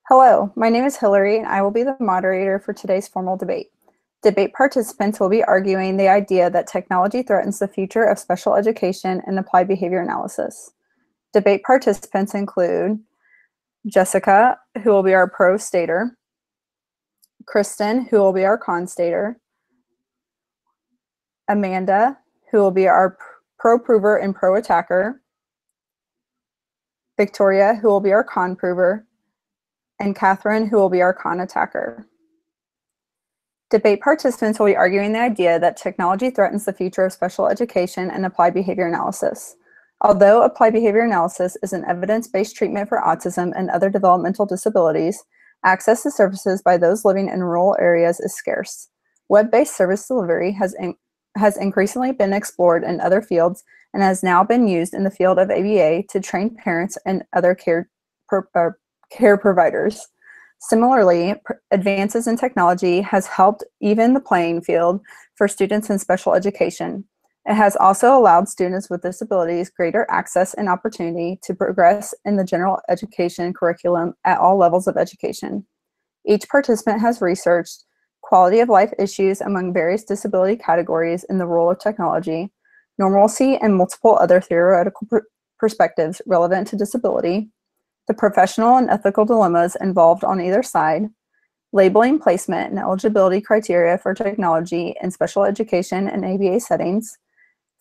Hello, my name is Hillary, and I will be the moderator for today's formal debate. Debate participants will be arguing the idea that technology threatens the future of special education and applied behavior analysis. Debate participants include Jessica, who will be our pro-stater, Kristen, who will be our con-stater, Amanda, who will be our pro-prover and pro-attacker, Victoria, who will be our con-prover, and Catherine, who will be our con-attacker. Debate participants will be arguing the idea that technology threatens the future of special education and applied behavior analysis. Although applied behavior analysis is an evidence-based treatment for autism and other developmental disabilities, access to services by those living in rural areas is scarce. Web-based service delivery has increasingly been explored in other fields and has now been used in the field of ABA to train parents and other care providers. Similarly, advances in technology has helped even the playing field for students in special education. It has also allowed students with disabilities greater access and opportunity to progress in the general education curriculum at all levels of education. Each participant has researched quality of life issues among various disability categories in the role of technology, normalcy, and multiple other theoretical perspectives relevant to disability, the professional and ethical dilemmas involved on either side, labeling, placement, and eligibility criteria for technology in special education and ABA settings,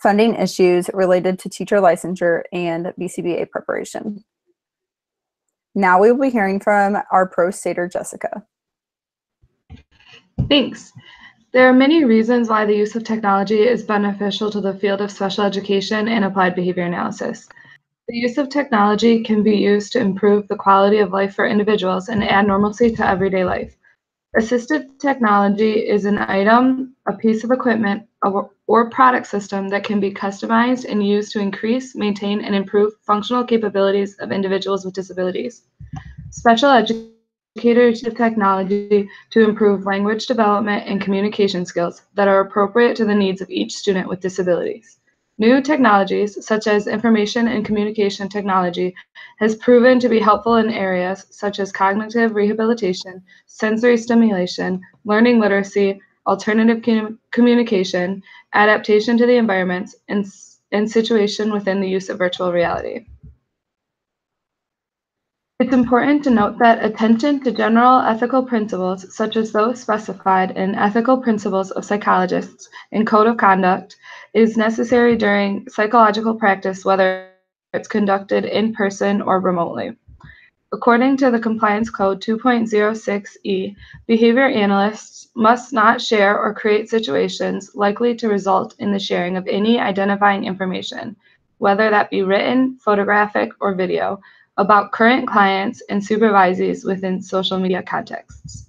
funding issues related to teacher licensure, and BCBA preparation. Now we will be hearing from our pro-stater, Jessica. Thanks. There are many reasons why the use of technology is beneficial to the field of special education and applied behavior analysis. The use of technology can be used to improve the quality of life for individuals and add normalcy to everyday life. Assistive technology is an item, a piece of equipment, or product system that can be customized and used to increase, maintain, and improve functional capabilities of individuals with disabilities. Special educators use technology to improve language development and communication skills that are appropriate to the needs of each student with disabilities. New technologies, such as information and communication technology, has proven to be helpful in areas such as cognitive rehabilitation, sensory stimulation, learning literacy, alternative communication, adaptation to the environments, and situation within the use of virtual reality. It's important to note that attention to general ethical principles, such as those specified in Ethical Principles of Psychologists and Code of Conduct, is necessary during psychological practice, whether it's conducted in person or remotely. According to the Compliance Code 2.06e, behavior analysts must not share or create situations likely to result in the sharing of any identifying information, whether that be written, photographic, or video, about current clients and supervisees within social media contexts.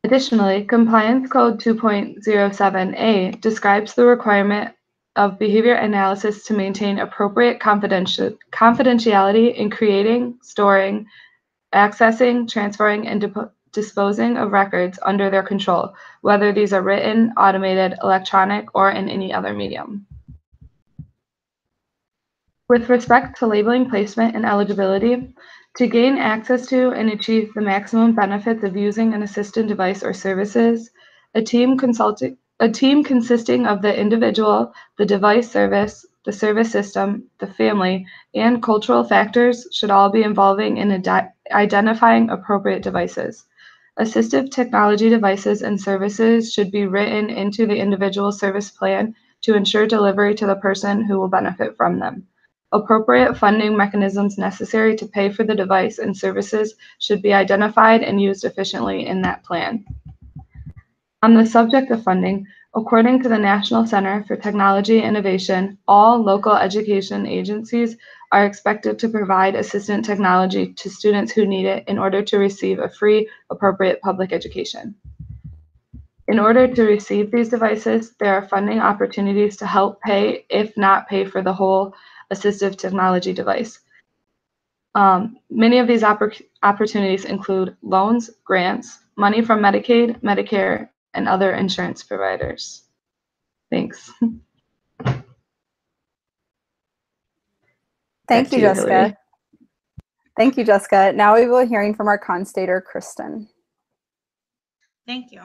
Additionally, Compliance Code 2.07a describes the requirement of behavior analysis to maintain appropriate confidentiality in creating, storing, accessing, transferring, and disposing of records under their control, whether these are written, automated, electronic, or in any other medium. With respect to labeling, placement, and eligibility, to gain access to and achieve the maximum benefits of using an assistive device or services, a team consisting of the individual, the device service, the service system, the family, and cultural factors should all be involving in identifying appropriate devices. Assistive technology devices and services should be written into the individual service plan to ensure delivery to the person who will benefit from them. Appropriate funding mechanisms necessary to pay for the device and services should be identified and used efficiently in that plan. On the subject of funding, according to the National Center for Technology Innovation, all local education agencies are expected to provide assistive technology to students who need it in order to receive a free, appropriate public education. In order to receive these devices, there are funding opportunities to help pay, if not pay for the whole assistive technology device. Many of these opportunities include loans, grants, money from Medicaid, Medicare, and other insurance providers. Thanks. Thank you, Jessica. Thank you, Jessica. Now we will be hearing from our constater, Kristen. Thank you.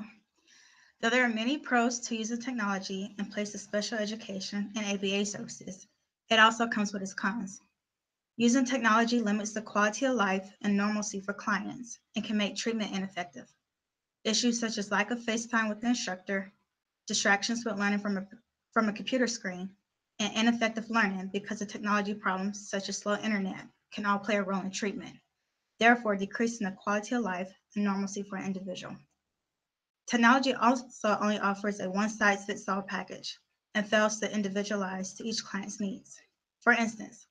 Though there are many pros to using technology in place of special education and ABA services, it also comes with its cons. Using technology limits the quality of life and normalcy for clients and can make treatment ineffective. Issues such as lack of face time with the instructor, distractions with learning from a computer screen, and ineffective learning because of technology problems such as slow internet can all play a role in treatment, therefore decreasing the quality of life and normalcy for an individual. Technology also only offers a one-size-fits-all package and fails to individualize to each client's needs. For instance,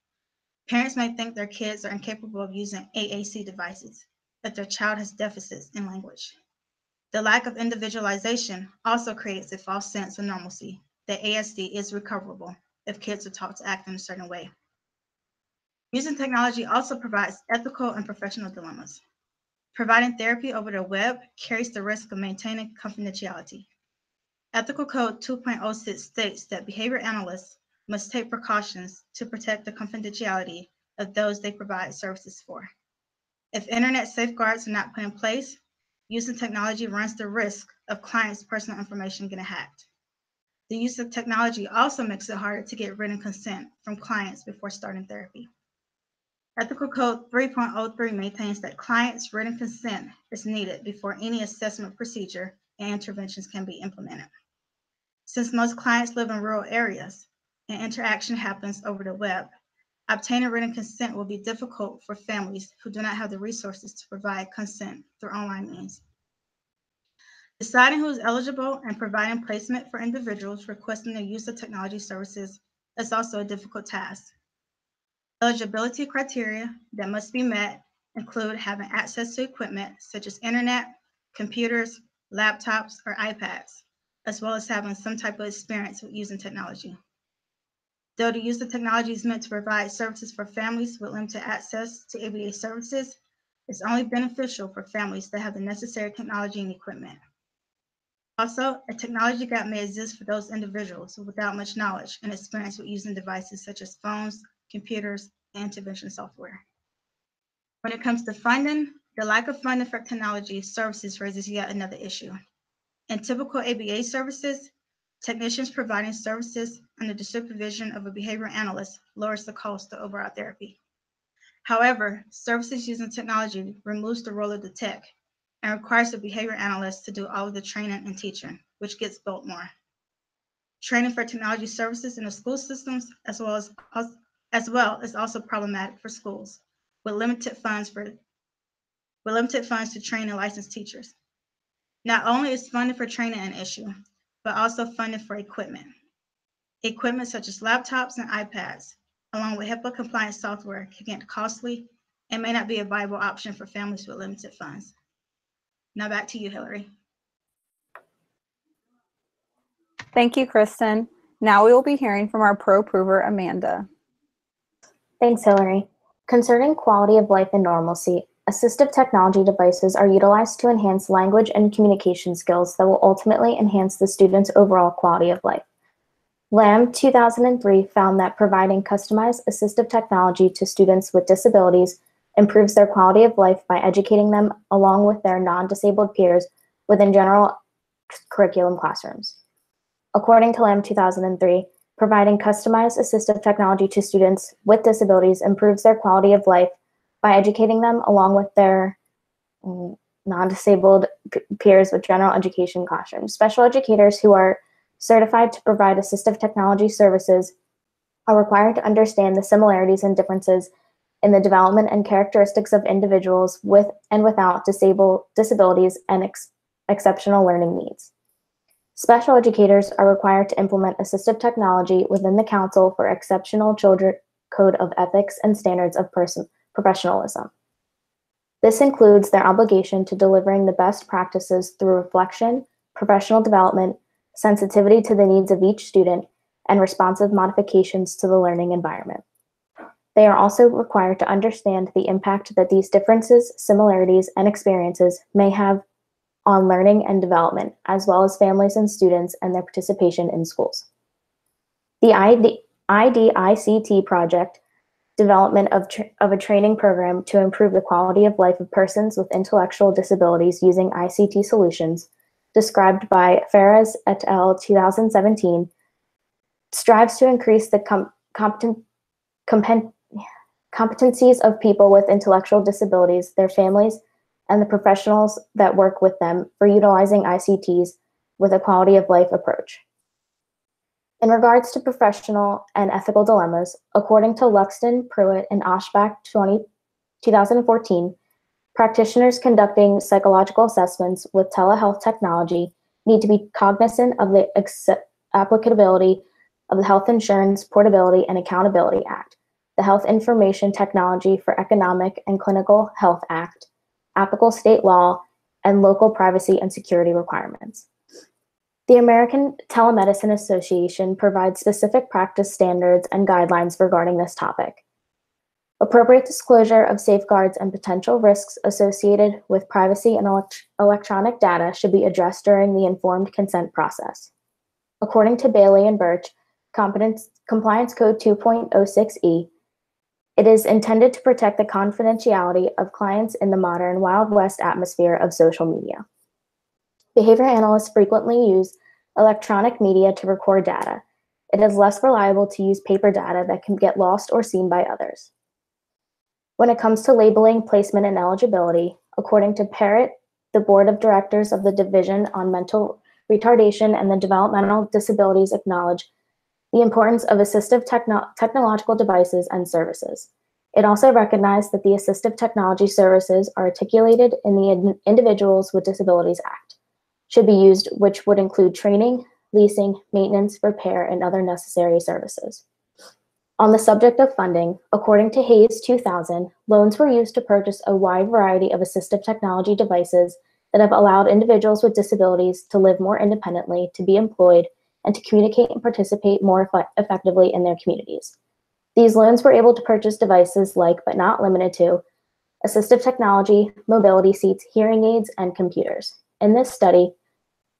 parents may think their kids are incapable of using AAC devices, but their child has deficits in language. The lack of individualization also creates a false sense of normalcy that ASD is recoverable if kids are taught to act in a certain way. Using technology also provides ethical and professional dilemmas. Providing therapy over the web carries the risk of maintaining confidentiality. Ethical Code 2.06 states that behavior analysts must take precautions to protect the confidentiality of those they provide services for. If internet safeguards are not put in place, using technology runs the risk of clients' personal information getting hacked. The use of technology also makes it harder to get written consent from clients before starting therapy. Ethical Code 3.03 maintains that clients' written consent is needed before any assessment procedure and interventions can be implemented. Since most clients live in rural areas and interaction happens over the web, obtaining written consent will be difficult for families who do not have the resources to provide consent through online means. Deciding who is eligible and providing placement for individuals requesting the use of technology services is also a difficult task. Eligibility criteria that must be met include having access to equipment such as internet, computers, laptops, or iPads, as well as having some type of experience with using technology. Though the use of technology is meant to provide services for families with limited access to ABA services, it's only beneficial for families that have the necessary technology and equipment. Also, a technology gap may exist for those individuals without much knowledge and experience with using devices such as phones, computers, and intervention software. When it comes to funding, the lack of funding for technology services raises yet another issue. In typical ABA services, technicians providing services under the supervision of a behavior analyst lowers the cost of overall therapy. However, services using technology removes the role of the tech and requires the behavior analyst to do all of the training and teaching, which gets built more. Training for technology services in the school systems as well is also problematic for schools with limited funds to train and license teachers. Not only is funding for training an issue, but also funding for equipment. Equipment such as laptops and iPads, along with HIPAA compliant software, can get costly and may not be a viable option for families with limited funds. Now back to you, Hillary. Thank you, Kristen. Now we will be hearing from our pro prover, Amanda. Thanks, Hillary. Concerning quality of life and normalcy, assistive technology devices are utilized to enhance language and communication skills that will ultimately enhance the student's overall quality of life. Lamb 2003 found that providing customized assistive technology to students with disabilities improves their quality of life by educating them along with their non-disabled peers within general curriculum classrooms. According to Lamb 2003, providing customized assistive technology to students with disabilities improves their quality of life by educating them along with their non-disabled peers with general education classrooms. Special educators who are certified to provide assistive technology services are required to understand the similarities and differences in the development and characteristics of individuals with and without disabilities and exceptional learning needs. Special educators are required to implement assistive technology within the Council for Exceptional Children Code of Ethics and Standards of Professionalism. This includes their obligation to delivering the best practices through reflection, professional development, sensitivity to the needs of each student, and responsive modifications to the learning environment. They are also required to understand the impact that these differences, similarities, and experiences may have on learning and development, as well as families and students and their participation in schools. The IDICT project development of a training program to improve the quality of life of persons with intellectual disabilities using ICT solutions, described by Ferraz et al. 2017, strives to increase the competencies of people with intellectual disabilities, their families, and the professionals that work with them for utilizing ICTs with a quality of life approach. In regards to professional and ethical dilemmas, according to Luxton, Pruitt, and Oshbach 2014, practitioners conducting psychological assessments with telehealth technology need to be cognizant of the applicability of the Health Insurance Portability and Accountability Act, the Health Information Technology for Economic and Clinical Health Act, applicable state law, and local privacy and security requirements. The American Telemedicine Association provides specific practice standards and guidelines regarding this topic. Appropriate disclosure of safeguards and potential risks associated with privacy and electronic data should be addressed during the informed consent process. According to Bailey and Birch, Compliance Code 2.06e, it is intended to protect the confidentiality of clients in the modern Wild West atmosphere of social media. Behavior analysts frequently use electronic media to record data. It is less reliable to use paper data that can get lost or seen by others. When it comes to labeling, placement, and eligibility, according to Parrott, the Board of Directors of the Division on Mental Retardation and the Developmental Disabilities acknowledge the importance of assistive technological devices and services. It also recognized that the assistive technology services are articulated in the Individuals with Disabilities Act should be used, which would include training, leasing, maintenance, repair, and other necessary services. On the subject of funding, according to Hayes 2000, loans were used to purchase a wide variety of assistive technology devices that have allowed individuals with disabilities to live more independently, to be employed, and to communicate and participate more effectively in their communities. These loans were able to purchase devices like, but not limited to, assistive technology, mobility seats, hearing aids, and computers. In this study,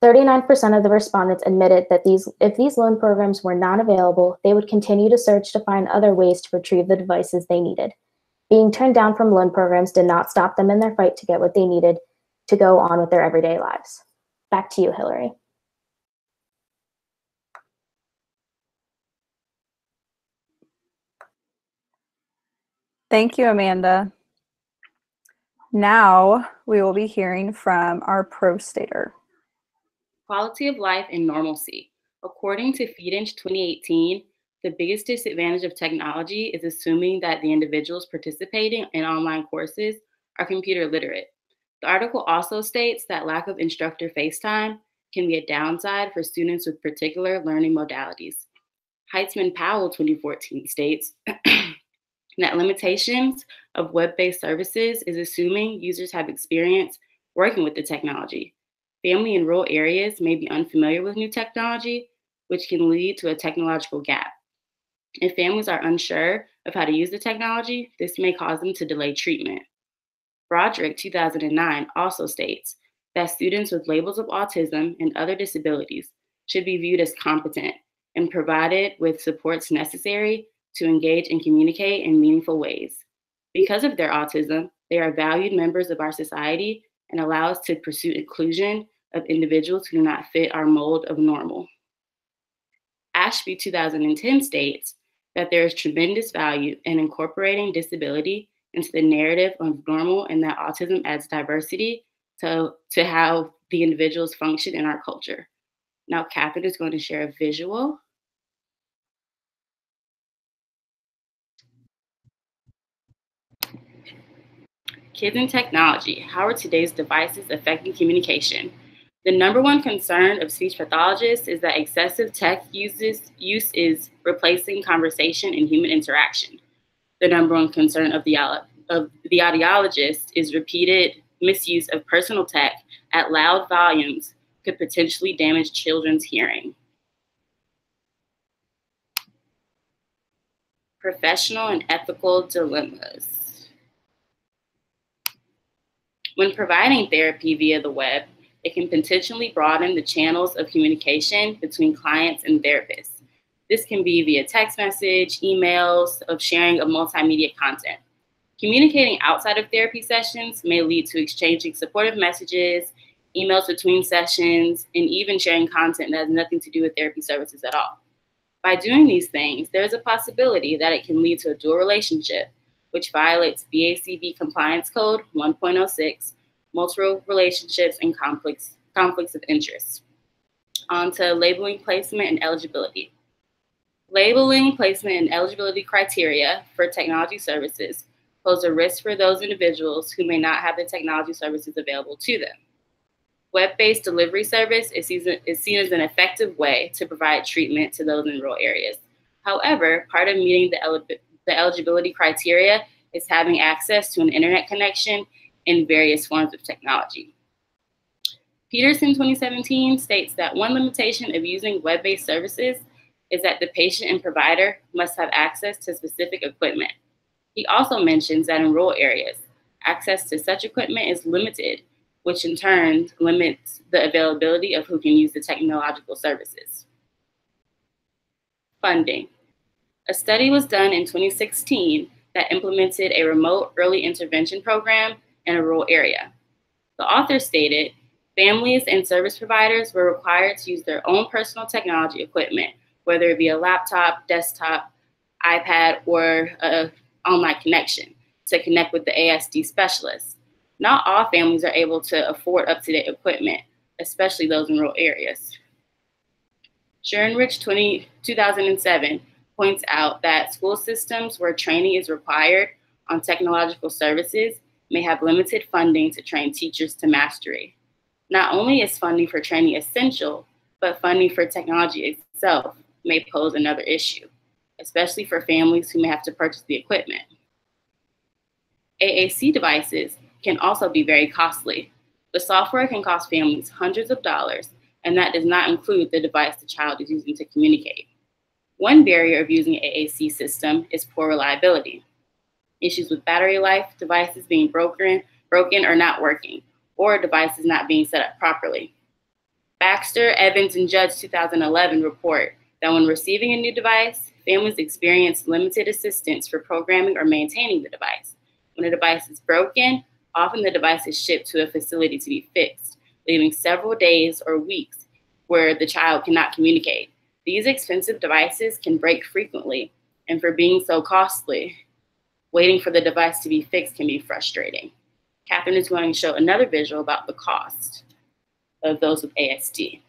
39% of the respondents admitted that if these loan programs were not available, they would continue to search to find other ways to retrieve the devices they needed. Being turned down from loan programs did not stop them in their fight to get what they needed to go on with their everyday lives. Back to you, Hillary. Thank you, Amanda. Now we will be hearing from our pro-stater. Quality of life and normalcy. According to Feedinch 2018, the biggest disadvantage of technology is assuming that the individuals participating in online courses are computer literate. The article also states that lack of instructor face time can be a downside for students with particular learning modalities. Heitzman-Powell 2014 states that limitations of web-based services is assuming users have experience working with the technology. Family in rural areas may be unfamiliar with new technology, which can lead to a technological gap. If families are unsure of how to use the technology, this may cause them to delay treatment. Broderick 2009 also states that students with labels of autism and other disabilities should be viewed as competent and provided with supports necessary to engage and communicate in meaningful ways. Because of their autism, they are valued members of our society and allow us to pursue inclusion of individuals who do not fit our mold of normal. Ashby 2010 states that there is tremendous value in incorporating disability into the narrative of normal and that autism adds diversity to how the individuals function in our culture. Now, Catherine is going to share a visual. Kids and technology. How are today's devices affecting communication? The number one concern of speech pathologists is that excessive tech use is replacing conversation and human interaction. The number one concern of the audiologist is repeated misuse of personal tech at loud volumes could potentially damage children's hearing. Professional and ethical dilemmas. When providing therapy via the web, it can potentially broaden the channels of communication between clients and therapists. This can be via text message, emails, of sharing of multimedia content. Communicating outside of therapy sessions may lead to exchanging supportive messages, emails between sessions, and even sharing content that has nothing to do with therapy services at all. By doing these things, there is a possibility that it can lead to a dual relationship, which violates BACB Compliance Code 1.06, multiple relationships and conflicts of interest. On to labeling, placement, and eligibility. Labeling, placement, and eligibility criteria for technology services pose a risk for those individuals who may not have the technology services available to them. Web-based delivery service is seen as an effective way to provide treatment to those in rural areas. However, part of meeting the eligibility criteria is having access to an internet connection and various forms of technology. Peterson 2017 states that one limitation of using web-based services is that the patient and provider must have access to specific equipment. He also mentions that in rural areas, access to such equipment is limited, which in turn limits the availability of who can use the technological services. Funding. A study was done in 2016 that implemented a remote early intervention program in a rural area. The author stated, families and service providers were required to use their own personal technology equipment, whether it be a laptop, desktop, iPad, or an online connection, to connect with the ASD specialist. Not all families are able to afford up-to-date equipment, especially those in rural areas. Schoenrich 2007 points out that school systems where training is required on technological services may have limited funding to train teachers to mastery. Not only is funding for training essential, but funding for technology itself may pose another issue, especially for families who may have to purchase the equipment. AAC devices can also be very costly. The software can cost families hundreds of dollars, and that does not include the device the child is using to communicate. One barrier of using an AAC system is poor reliability. Issues with battery life, devices being broken or not working, or devices not being set up properly. Baxter, Evans, and Judge 2011 report that when receiving a new device, families experience limited assistance for programming or maintaining the device. When a device is broken, often the device is shipped to a facility to be fixed, leaving several days or weeks where the child cannot communicate. These expensive devices can break frequently, and for being so costly, waiting for the device to be fixed can be frustrating. Catherine is going to show another visual about the cost of those with ASD.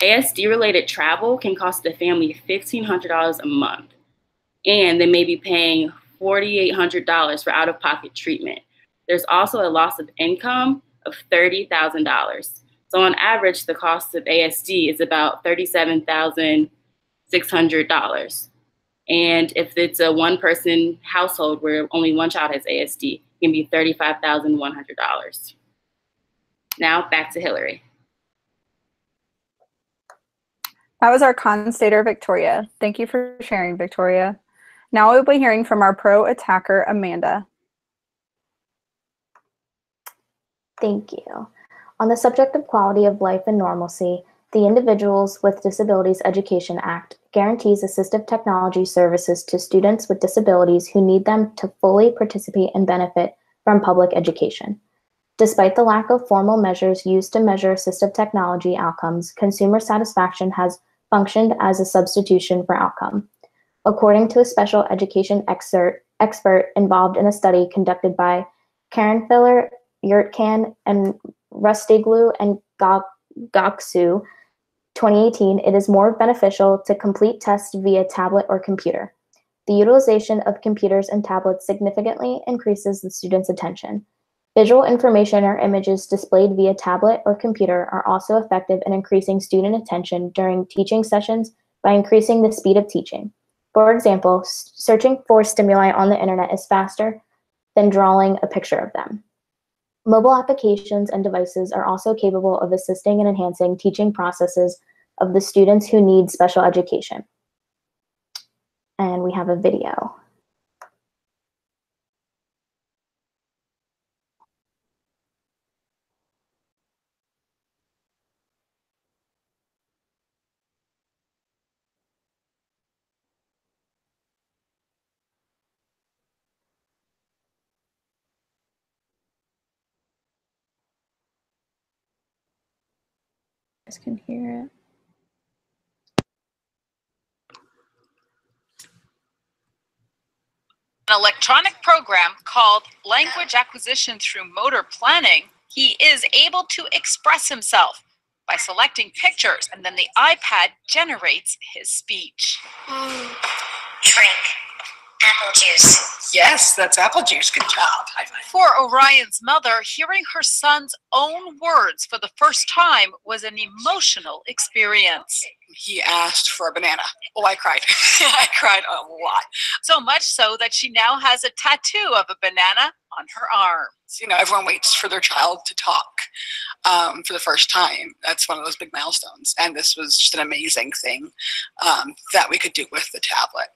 ASD-related travel can cost the family $1,500 a month, and they may be paying $4,800 for out-of-pocket treatment. There's also a loss of income of $30,000. So on average, the cost of ASD is about $37,600. And if it's a one-person household where only one child has ASD, it can be $35,100. Now back to Hillary. That was our constater, Victoria. Thank you for sharing, Victoria. Now we'll be hearing from our pro attacker, Amanda. Thank you. On the subject of quality of life and normalcy, the Individuals with Disabilities Education Act guarantees assistive technology services to students with disabilities who need them to fully participate and benefit from public education. Despite the lack of formal measures used to measure assistive technology outcomes, consumer satisfaction has functioned as a substitution for outcome. According to a special education expert involved in a study conducted by Karen Filler, Yurtkan, and Rustiglu and Goksu, 2018, it is more beneficial to complete tests via tablet or computer. The utilization of computers and tablets significantly increases the student's attention. Visual information or images displayed via tablet or computer are also effective in increasing student attention during teaching sessions by increasing the speed of teaching. For example, searching for stimuli on the internet is faster than drawing a picture of them. Mobile applications and devices are also capable of assisting and enhancing teaching processes of the students who need special education. And we have a video. guys can hear it. An electronic program called Language Acquisition Through Motor Planning, he is able to express himself by selecting pictures, and then the iPad generates his speech. Drink apple juice. Yes, that's apple juice. Good job. High five. For Orion's mother, hearing her son's own words for the first time was an emotional experience. He asked for a banana. Oh, I cried. I cried a lot. So much so that she now has a tattoo of a banana on her arm. You know, everyone waits for their child to talk for the first time. That's one of those big milestones. And this was just an amazing thing that we could do with the tablet.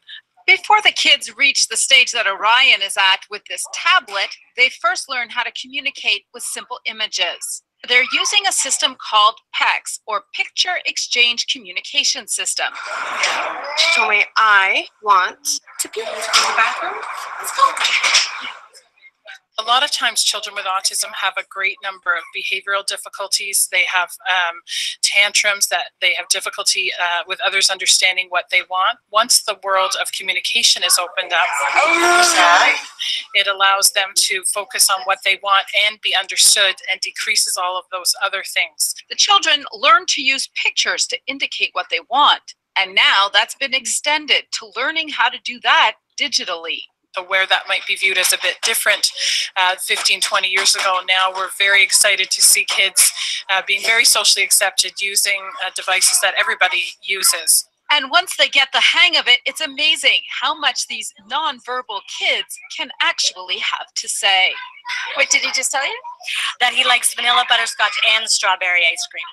Before the kids reach the stage that Orion is at with this tablet, they first learn how to communicate with simple images. They're using a system called PEX, or Picture Exchange Communication System. She told me, I want to be in the bathroom. Let's go. A lot of times children with autism have a great number of behavioral difficulties. They have tantrums, that they have difficulty with others understanding what they want. Once the world of communication is opened up, it allows them to focus on what they want and be understood, and decreases all of those other things. The children learn to use pictures to indicate what they want, and now that's been extended to learning how to do that digitally. Where that might be viewed as a bit different 15, 20 years ago, now we're very excited to see kids being very socially accepted using devices that everybody uses. And once they get the hang of it, it's amazing how much these nonverbal kids can actually have to say. What did he just tell you? That he likes vanilla butterscotch and strawberry ice cream.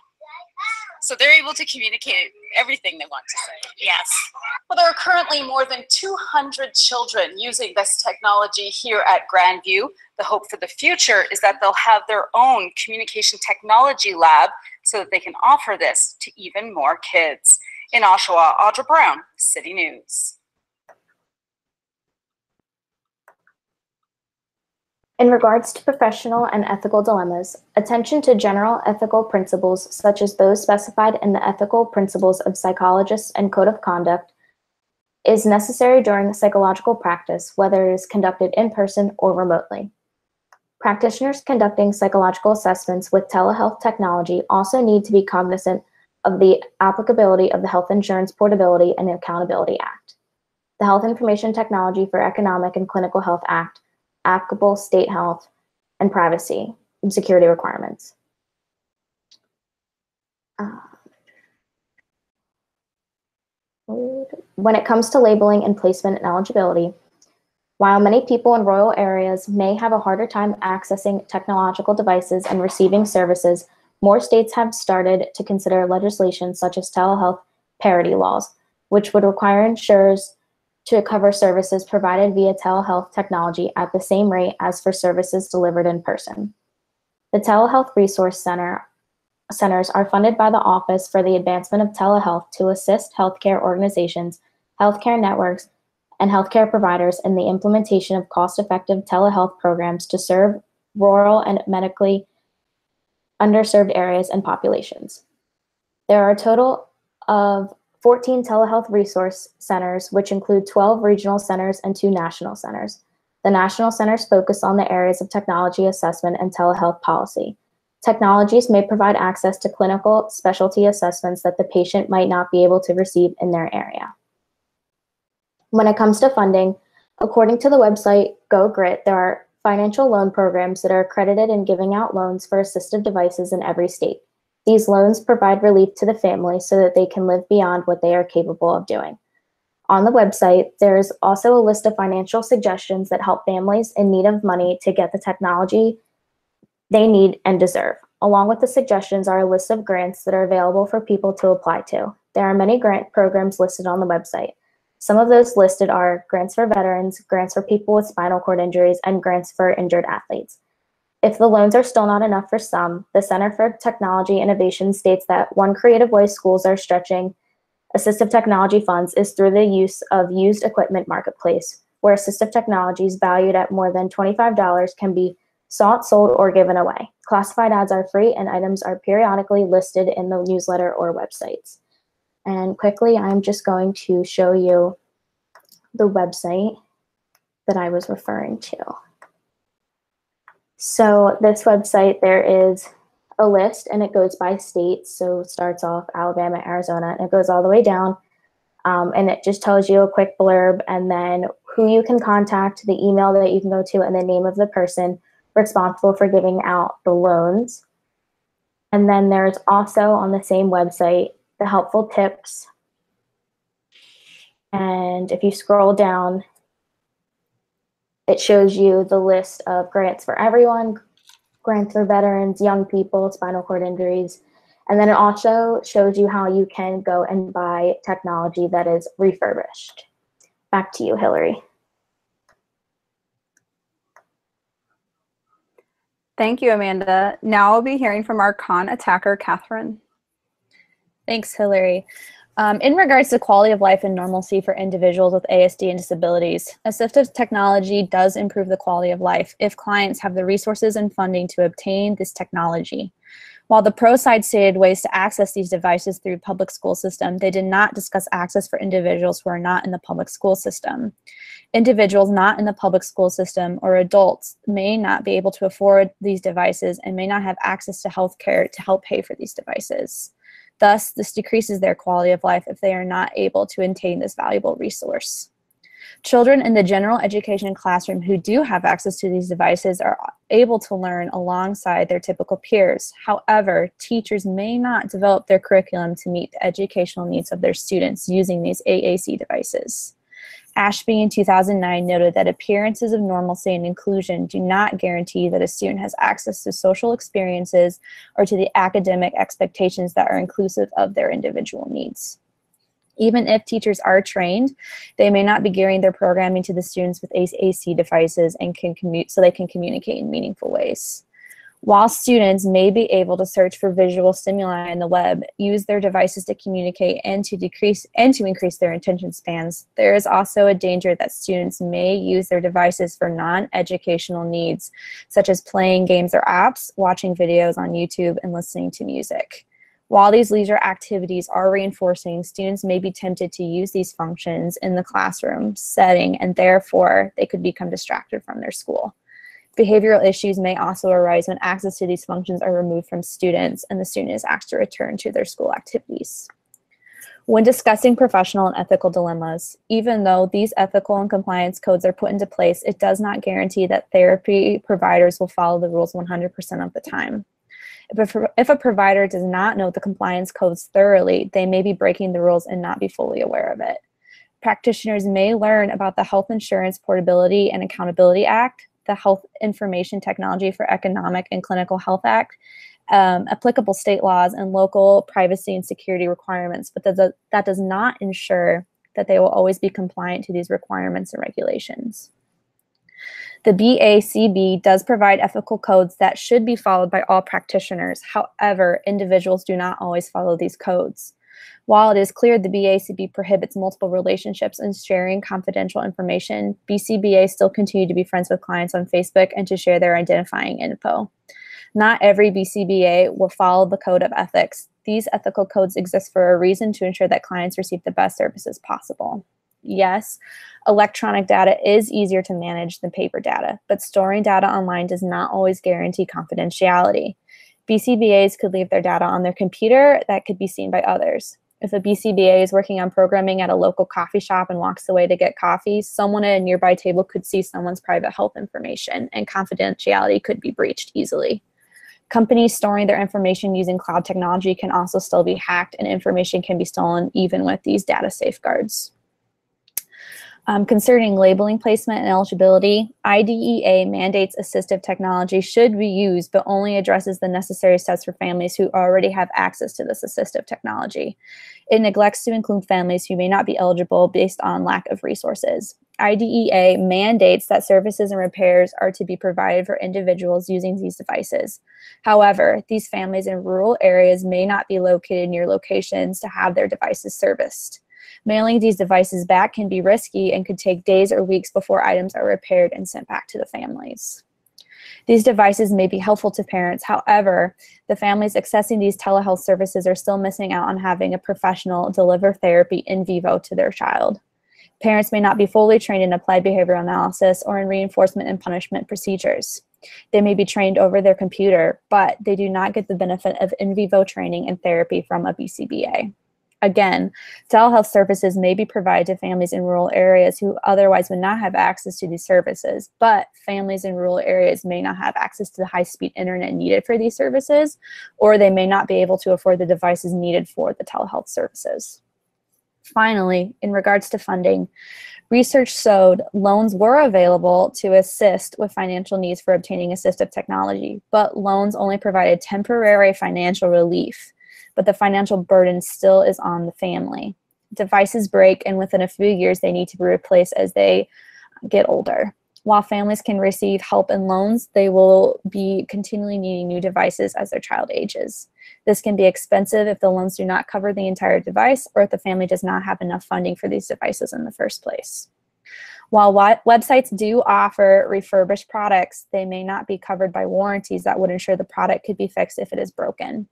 So they're able to communicate everything they want to say. Yes. Well, there are currently more than 200 children using this technology here at Grandview. The hope for the future is that they'll have their own communication technology lab so that they can offer this to even more kids. In Oshawa, Audra Brown, City News. In regards to professional and ethical dilemmas, attention to general ethical principles such as those specified in the Ethical Principles of Psychologists and Code of Conduct is necessary during psychological practice, whether it is conducted in person or remotely. Practitioners conducting psychological assessments with telehealth technology also need to be cognizant of the applicability of the Health Insurance Portability and Accountability Act, the Health Information Technology for Economic and Clinical Health Act, applicable state health and privacy and security requirements. When it comes to labeling and placement and eligibility, while many people in rural areas may have a harder time accessing technological devices and receiving services, more states have started to consider legislation such as telehealth parity laws, which would require insurers to cover services provided via telehealth technology at the same rate as for services delivered in person. The Telehealth Resource Centers are funded by the Office for the Advancement of Telehealth to assist healthcare organizations, healthcare networks, and healthcare providers in the implementation of cost-effective telehealth programs to serve rural and medically underserved areas and populations. There are a total of 14 telehealth resource centers, which include 12 regional centers and 2 national centers. The national centers focus on the areas of technology assessment and telehealth policy. Technologies may provide access to clinical specialty assessments that the patient might not be able to receive in their area. When it comes to funding, according to the website GoGrit, there are financial loan programs that are accredited in giving out loans for assistive devices in every state. These loans provide relief to the family so that they can live beyond what they are capable of doing. On the website, there is also a list of financial suggestions that help families in need of money to get the technology they need and deserve. Along with the suggestions are a list of grants that are available for people to apply to. There are many grant programs listed on the website. Some of those listed are grants for veterans, grants for people with spinal cord injuries, and grants for injured athletes. If the loans are still not enough for some, the Center for Technology Innovation states that one creative way schools are stretching assistive technology funds is through the use of used equipment marketplace, where assistive technologies valued at more than $25 can be sought, sold, or given away. Classified ads are free and items are periodically listed in the newsletter or websites. And quickly, I'm just going to show you the website that I was referring to. So this website, there is a list and it goes by states. So it starts off Alabama, Arizona, and it goes all the way down. And it just tells you a quick blurb and then who you can contact, the email that you can go to, and the name of the person responsible for giving out the loans. And then there's also on the same website, the helpful tips. And if you scroll down, it shows you the list of grants for everyone, grants for veterans, young people, spinal cord injuries. And then it also shows you how you can go and buy technology that is refurbished. Back to you, Hillary. Thank you, Amanda. Now we'll be hearing from our con attacker, Catherine. Thanks, Hillary. In regards to quality of life and normalcy for individuals with ASD and disabilities, assistive technology does improve the quality of life if clients have the resources and funding to obtain this technology. While the pro side stated ways to access these devices through public school system, they did not discuss access for individuals who are not in the public school system. Individuals not in the public school system or adults may not be able to afford these devices and may not have access to health care to help pay for these devices. Thus, this decreases their quality of life if they are not able to attain this valuable resource. Children in the general education classroom who do have access to these devices are able to learn alongside their typical peers. However, teachers may not develop their curriculum to meet the educational needs of their students using these AAC devices. Ashby in 2009 noted that appearances of normalcy and inclusion do not guarantee that a student has access to social experiences or to the academic expectations that are inclusive of their individual needs. Even if teachers are trained, they may not be gearing their programming to the students with AAC devices and so they can communicate in meaningful ways. While students may be able to search for visual stimuli in the web, use their devices to communicate and to increase their attention spans, there is also a danger that students may use their devices for non-educational needs, such as playing games or apps, watching videos on YouTube, and listening to music. While these leisure activities are reinforcing, students may be tempted to use these functions in the classroom setting, and therefore they could become distracted from their school. Behavioral issues may also arise when access to these functions are removed from students and the student is asked to return to their school activities. When discussing professional and ethical dilemmas, even though these ethical and compliance codes are put into place, it does not guarantee that therapy providers will follow the rules 100% of the time. If a provider does not know the compliance codes thoroughly, they may be breaking the rules and not be fully aware of it. Practitioners may learn about the Health Insurance Portability and Accountability Act, the Health Information Technology for Economic and Clinical Health Act, applicable state laws, and local privacy and security requirements, but that does not ensure that they will always be compliant to these requirements and regulations. The BACB does provide ethical codes that should be followed by all practitioners. However, individuals do not always follow these codes. While it is clear the BACB prohibits multiple relationships and sharing confidential information, BCBA still continue to be friends with clients on Facebook and to share their identifying info. Not every BCBA will follow the code of ethics. These ethical codes exist for a reason, to ensure that clients receive the best services possible. Yes, electronic data is easier to manage than paper data, but storing data online does not always guarantee confidentiality. BCBAs could leave their data on their computer that could be seen by others. If a BCBA is working on programming at a local coffee shop and walks away to get coffee, someone at a nearby table could see someone's private health information, and confidentiality could be breached easily. Companies storing their information using cloud technology can also still be hacked, and information can be stolen even with these data safeguards. Concerning labeling placement and eligibility, IDEA mandates assistive technology should be used, but only addresses the necessary steps for families who already have access to this assistive technology. It neglects to include families who may not be eligible based on lack of resources. IDEA mandates that services and repairs are to be provided for individuals using these devices. However, these families in rural areas may not be located near locations to have their devices serviced. Mailing these devices back can be risky and could take days or weeks before items are repaired and sent back to the families. These devices may be helpful to parents. However, the families accessing these telehealth services are still missing out on having a professional deliver therapy in vivo to their child. Parents may not be fully trained in applied behavioral analysis or in reinforcement and punishment procedures. They may be trained over their computer, but they do not get the benefit of in vivo training and therapy from a BCBA. Again, telehealth services may be provided to families in rural areas who otherwise would not have access to these services, but families in rural areas may not have access to the high-speed internet needed for these services, or they may not be able to afford the devices needed for the telehealth services. Finally, in regards to funding, research showed loans were available to assist with financial needs for obtaining assistive technology, but loans only provided temporary financial relief, but the financial burden still is on the family. Devices break, and within a few years, they need to be replaced as they get older. While families can receive help and loans, they will be continually needing new devices as their child ages. This can be expensive if the loans do not cover the entire device or if the family does not have enough funding for these devices in the first place. While websites do offer refurbished products, they may not be covered by warranties that would ensure the product could be fixed if it is broken.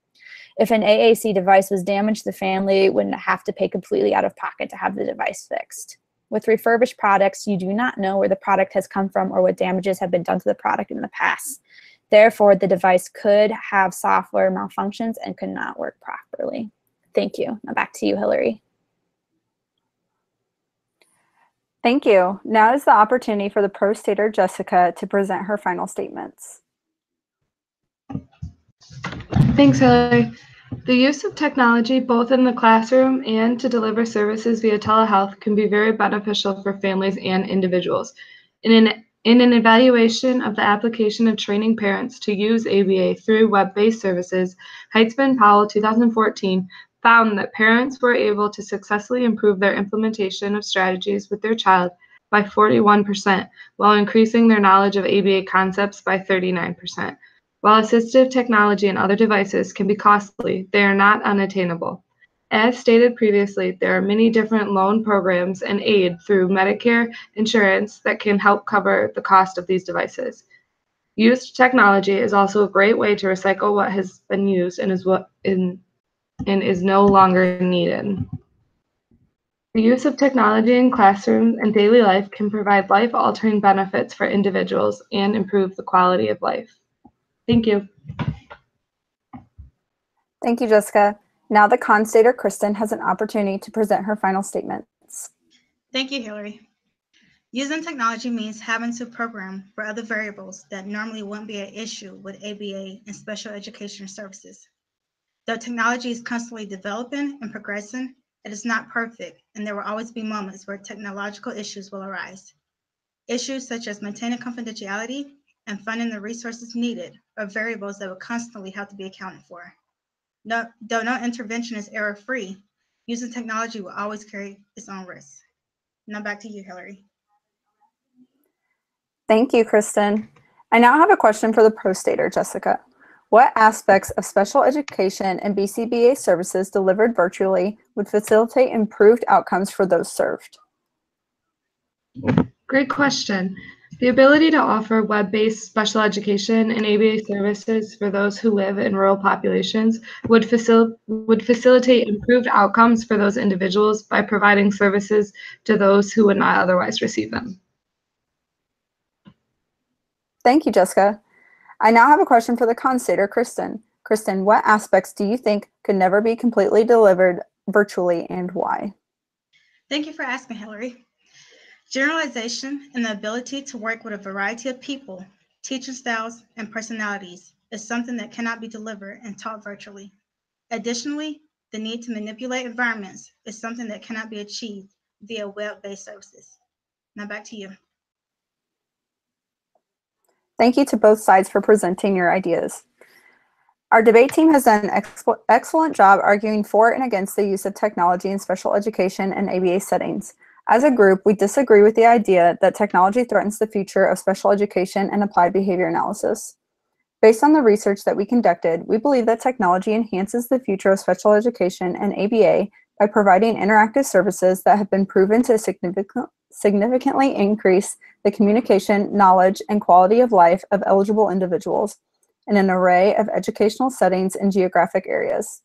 If an AAC device was damaged, the family wouldn't have to pay completely out of pocket to have the device fixed. With refurbished products, you do not know where the product has come from or what damages have been done to the product in the past. Therefore, the device could have software malfunctions and could not work properly. Thank you. Now back to you, Hillary. Thank you. Now is the opportunity for the pro-stater, Jessica, to present her final statements. Thanks, Hillary. The use of technology, both in the classroom and to deliver services via telehealth, can be very beneficial for families and individuals. In an evaluation of the application of training parents to use ABA through web-based services, Heitzman Powell 2014 found that parents were able to successfully improve their implementation of strategies with their child by 41%, while increasing their knowledge of ABA concepts by 39%. While assistive technology and other devices can be costly, they are not unattainable. As stated previously, there are many different loan programs and aid through Medicare insurance that can help cover the cost of these devices. Used technology is also a great way to recycle what has been used and is no longer needed. The use of technology in classrooms and daily life can provide life-altering benefits for individuals and improve the quality of life. Thank you. Thank you, Jessica. Now the constater, Kristen, has an opportunity to present her final statements. Thank you, Hillary. Using technology means having to program for other variables that normally wouldn't be an issue with ABA and special education services. Though technology is constantly developing and progressing, it is not perfect, and there will always be moments where technological issues will arise. Issues such as maintaining confidentiality and funding the resources needed are variables that will constantly have to be accounted for. Though no intervention is error-free, using technology will always carry its own risks. Now back to you, Hillary. Thank you, Kristen. I now have a question for the pro-stater, Jessica. What aspects of special education and BCBA services delivered virtually would facilitate improved outcomes for those served? Great question. The ability to offer web-based special education and ABA services for those who live in rural populations would facilitate improved outcomes for those individuals by providing services to those who would not otherwise receive them. Thank you, Jessica. I now have a question for the constater, Kristen. Kristen, what aspects do you think could never be completely delivered virtually and why? Thank you for asking, Hillary. Generalization and the ability to work with a variety of people, teaching styles, and personalities is something that cannot be delivered and taught virtually. Additionally, the need to manipulate environments is something that cannot be achieved via web-based services. Now back to you. Thank you to both sides for presenting your ideas. Our debate team has done an excellent job arguing for and against the use of technology in special education and ABA settings. As a group, we disagree with the idea that technology threatens the future of special education and applied behavior analysis. Based on the research that we conducted, we believe that technology enhances the future of special education and ABA by providing interactive services that have been proven to significantly increase the communication, knowledge, and quality of life of eligible individuals in an array of educational settings and geographic areas.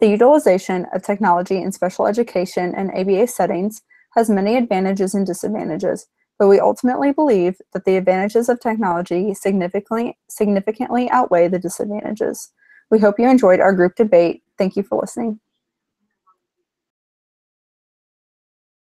The utilization of technology in special education and ABA settings has many advantages and disadvantages, but we ultimately believe that the advantages of technology significantly outweigh the disadvantages. We hope you enjoyed our group debate. Thank you for listening.